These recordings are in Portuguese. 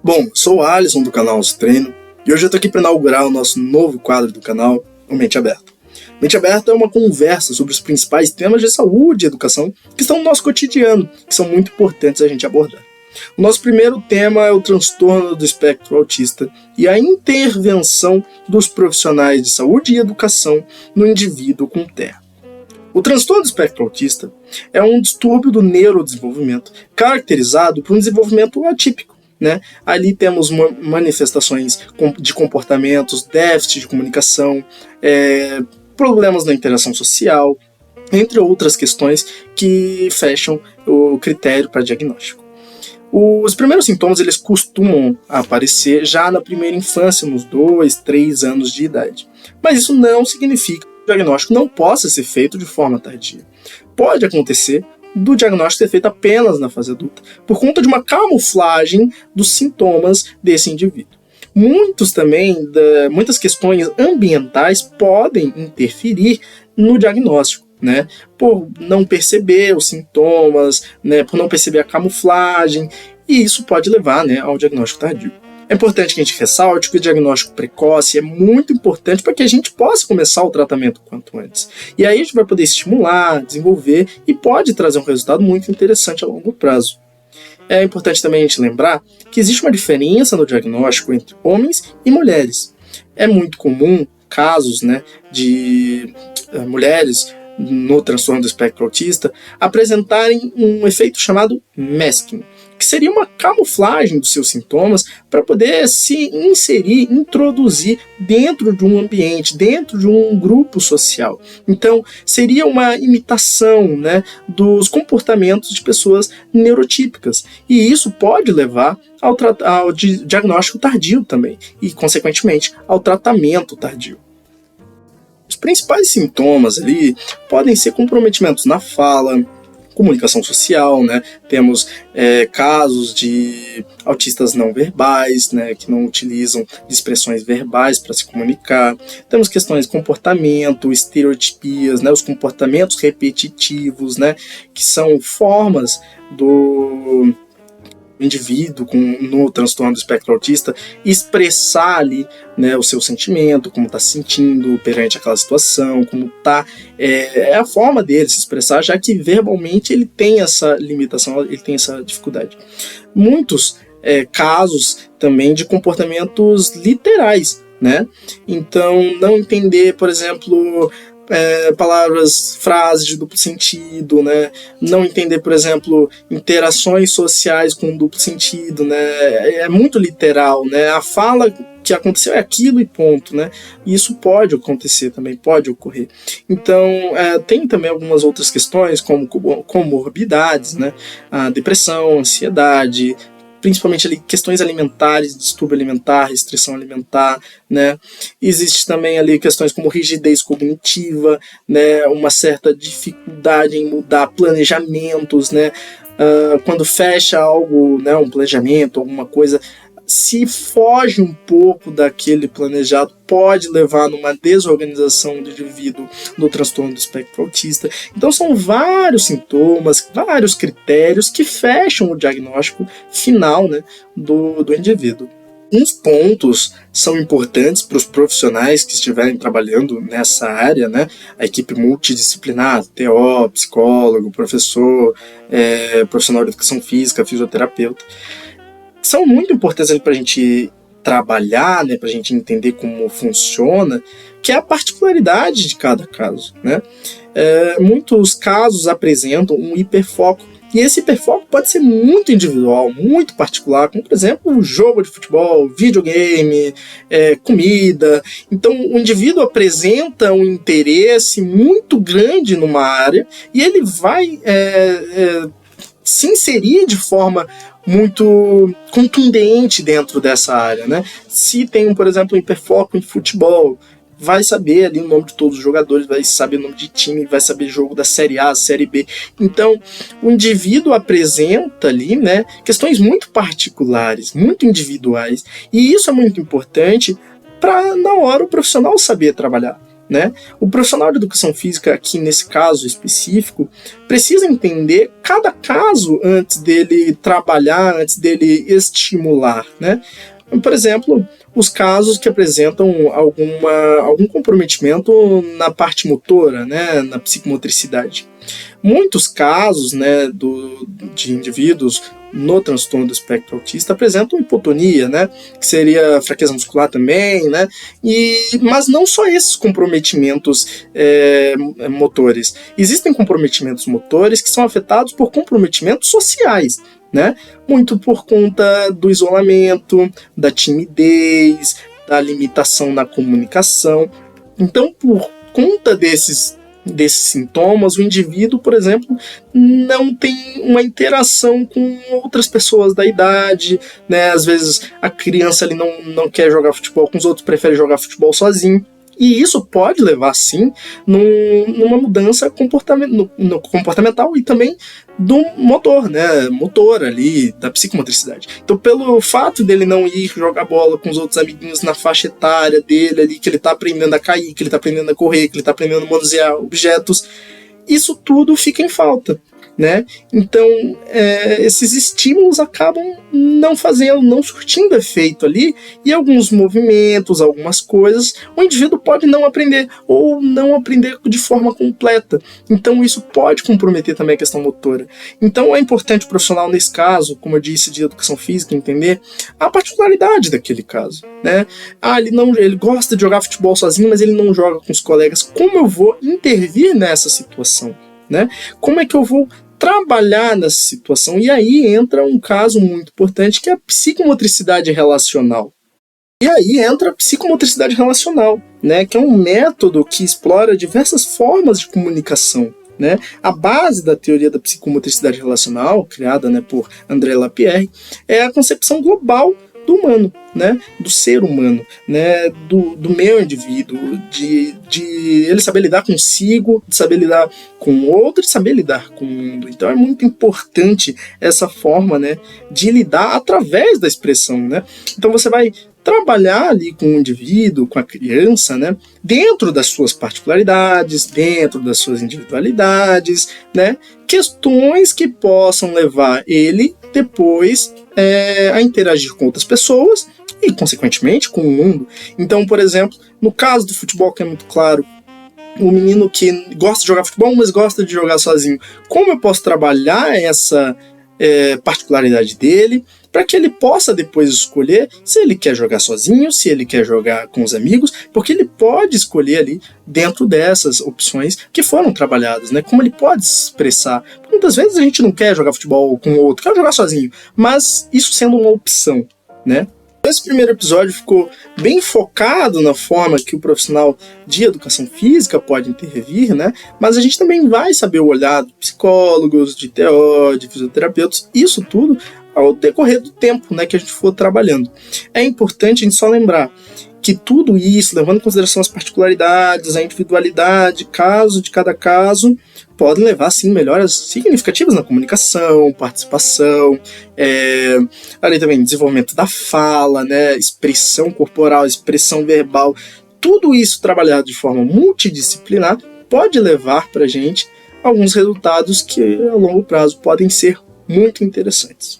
Bom, sou o Alisson do canal Treino e hoje eu tô aqui para inaugurar o nosso novo quadro do canal, o Mente Aberta. Mente Aberta é uma conversa sobre os principais temas de saúde e educação que estão no nosso cotidiano, que são muito importantes a gente abordar. O nosso primeiro tema é o transtorno do espectro autista e a intervenção dos profissionais de saúde e educação no indivíduo com TEA. O transtorno do espectro autista é um distúrbio do neurodesenvolvimento caracterizado por um desenvolvimento atípico. Ali temos manifestações de comportamentos, déficit de comunicação, problemas na interação social, entre outras questões que fecham o critério para diagnóstico. Os primeiros sintomas eles costumam aparecer já na primeira infância, nos 2, 3 anos de idade. Mas isso não significa que o diagnóstico não possa ser feito de forma tardia. Pode acontecer do diagnóstico ser feito apenas na fase adulta, por conta de uma camuflagem dos sintomas desse indivíduo. Muitas questões ambientais podem interferir no diagnóstico, por não perceber os sintomas, por não perceber a camuflagem, e isso pode levar ao diagnóstico tardio. É importante que a gente ressalte que o diagnóstico precoce é muito importante para que a gente possa começar o tratamento quanto antes. E aí a gente vai poder estimular, desenvolver e pode trazer um resultado muito interessante a longo prazo. É importante também a gente lembrar que existe uma diferença no diagnóstico entre homens e mulheres. É muito comum casos de mulheres no transtorno do espectro autista apresentarem um efeito chamado masking, que seria uma camuflagem dos seus sintomas para poder se introduzir dentro de um ambiente, dentro de um grupo social. Então, seria uma imitação dos comportamentos de pessoas neurotípicas. E isso pode levar ao diagnóstico tardio também, e, consequentemente, ao tratamento tardio. Os principais sintomas ali podem ser comprometimentos na fala, comunicação social, Temos casos de autistas não verbais, que não utilizam de expressões verbais para se comunicar. Temos questões de comportamento, estereotipias, os comportamentos repetitivos, que são formas do indivíduo no transtorno do espectro autista expressar ali o seu sentimento, como está se sentindo perante aquela situação, como está, é a forma dele se expressar, já que verbalmente ele tem essa limitação, ele tem essa dificuldade. Muitos casos também de comportamentos literais, Então, não entender, por exemplo, frases de duplo sentido, não entender, por exemplo, interações sociais com duplo sentido, é muito literal, a fala que aconteceu é aquilo e ponto, e isso pode acontecer também, pode ocorrer. Então, tem também algumas outras questões, como comorbidades, a depressão, ansiedade, principalmente ali questões alimentares, distúrbio alimentar, restrição alimentar, Existe também ali questões como rigidez cognitiva, uma certa dificuldade em mudar planejamentos, quando fecha algo, um planejamento, alguma coisa, se foge um pouco daquele planejado, pode levar numa desorganização do indivíduo no transtorno do espectro autista. Então são vários sintomas, vários critérios que fecham o diagnóstico final do indivíduo. Uns pontos são importantes para os profissionais que estiverem trabalhando nessa área, a equipe multidisciplinar, TO, psicólogo, professor, profissional de educação física, fisioterapeuta, são muito importantes para a gente trabalhar, para a gente entender como funciona, que é a particularidade de cada caso. Muitos casos apresentam um hiperfoco, e esse hiperfoco pode ser muito individual, muito particular, como, por exemplo, um jogo de futebol, videogame, comida. Então, o indivíduo apresenta um interesse muito grande numa área e ele vai se inserir de forma muito contundente dentro dessa área, Se tem, por exemplo, um hiperfoco em futebol, vai saber ali o nome de todos os jogadores, vai saber o nome de time, vai saber jogo da Série A, Série B. Então, o indivíduo apresenta ali, questões muito particulares, muito individuais, e isso é muito importante para, na hora, o profissional saber trabalhar. né? O profissional de educação física, aqui nesse caso específico, precisa entender cada caso antes dele trabalhar, antes dele estimular, né? Por exemplo, os casos que apresentam algum comprometimento na parte motora, né, na psicomotricidade. Muitos casos, né, de indivíduos no transtorno do espectro autista apresentam hipotonia, né, que seria fraqueza muscular também, né, mas não só esses comprometimentos motores. Existem comprometimentos motores que são afetados por comprometimentos sociais, né, muito por conta do isolamento, da timidez, da limitação na comunicação. Então, por conta desses sintomas, o indivíduo, por exemplo, não tem uma interação com outras pessoas da idade, né? Às vezes a criança ali não quer jogar futebol com os outros, prefere jogar futebol sozinho. E isso pode levar, sim, numa mudança comportamental e também do motor, né? Motor ali, da psicomotricidade. Então, pelo fato dele não ir jogar bola com os outros amiguinhos na faixa etária dele ali, que ele tá aprendendo a cair, que ele tá aprendendo a correr, que ele tá aprendendo a manusear objetos, isso tudo fica em falta, né? Então, esses estímulos acabam não surtindo efeito ali, e alguns movimentos, algumas coisas, o indivíduo pode não aprender, ou não aprender de forma completa. Então, isso pode comprometer também a questão motora. Então, é importante o profissional, nesse caso, como eu disse, de educação física, entender a particularidade daquele caso, né? Ele gosta de jogar futebol sozinho, mas ele não joga com os colegas. Como eu vou intervir nessa situação, né? Como é que eu vou trabalhar nessa situação? E aí entra um caso muito importante, que é a psicomotricidade relacional. E aí entra a psicomotricidade relacional, né, que é um método que explora diversas formas de comunicação, né? A base da teoria da psicomotricidade relacional, criada, né, por André Lapierre, é a concepção global do humano, né, do ser humano, né, do meu indivíduo, de ele saber lidar consigo, de saber lidar com o outro, de saber lidar com o mundo. Então é muito importante essa forma, né, de lidar através da expressão, né? Então você vai trabalhar ali com o indivíduo, com a criança, né, dentro das suas particularidades, dentro das suas individualidades, né, questões que possam levar ele depois a interagir com outras pessoas e, consequentemente, com o mundo. Então, por exemplo, no caso do futebol, que é muito claro, o menino que gosta de jogar futebol, mas gosta de jogar sozinho, como eu posso trabalhar essa particularidade dele, para que ele possa depois escolher se ele quer jogar sozinho, se ele quer jogar com os amigos, porque ele pode escolher ali dentro dessas opções que foram trabalhadas, né? Como ele pode se expressar. Muitas vezes a gente não quer jogar futebol com o outro, quer jogar sozinho, mas isso sendo uma opção, né? Esse primeiro episódio ficou bem focado na forma que o profissional de educação física pode intervir, né? Mas a gente também vai saber o olhar de psicólogos, de TO, de fisioterapeutas, isso tudo ao decorrer do tempo, né, que a gente for trabalhando. É importante a gente só lembrar que tudo isso, levando em consideração as particularidades, a individualidade, caso de cada caso, podem levar, sim, melhoras significativas na comunicação, participação, ali também desenvolvimento da fala, né, expressão corporal, expressão verbal. Tudo isso trabalhado de forma multidisciplinar pode levar para a gente alguns resultados que, a longo prazo, podem ser muito interessantes.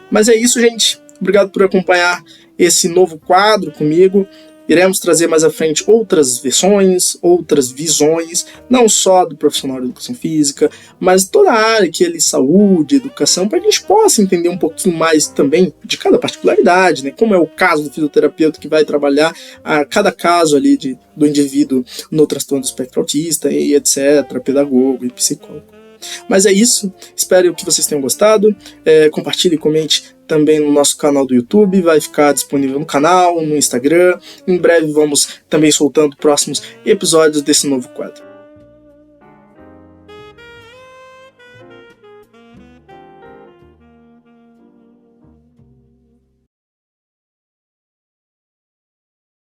Mas é isso, gente. Obrigado por acompanhar esse novo quadro comigo. Iremos trazer mais à frente outras versões, outras visões, não só do profissional de educação física, mas toda a área que é saúde, educação, para a gente possa entender um pouquinho mais também de cada particularidade, né? Como é o caso do fisioterapeuta que vai trabalhar a cada caso ali do indivíduo no transtorno do espectro autista e etc., pedagogo e psicólogo. Mas é isso, espero que vocês tenham gostado, compartilhe e comente também no nosso canal do YouTube, vai ficar disponível no canal, no Instagram, em breve vamos também soltando próximos episódios desse novo quadro.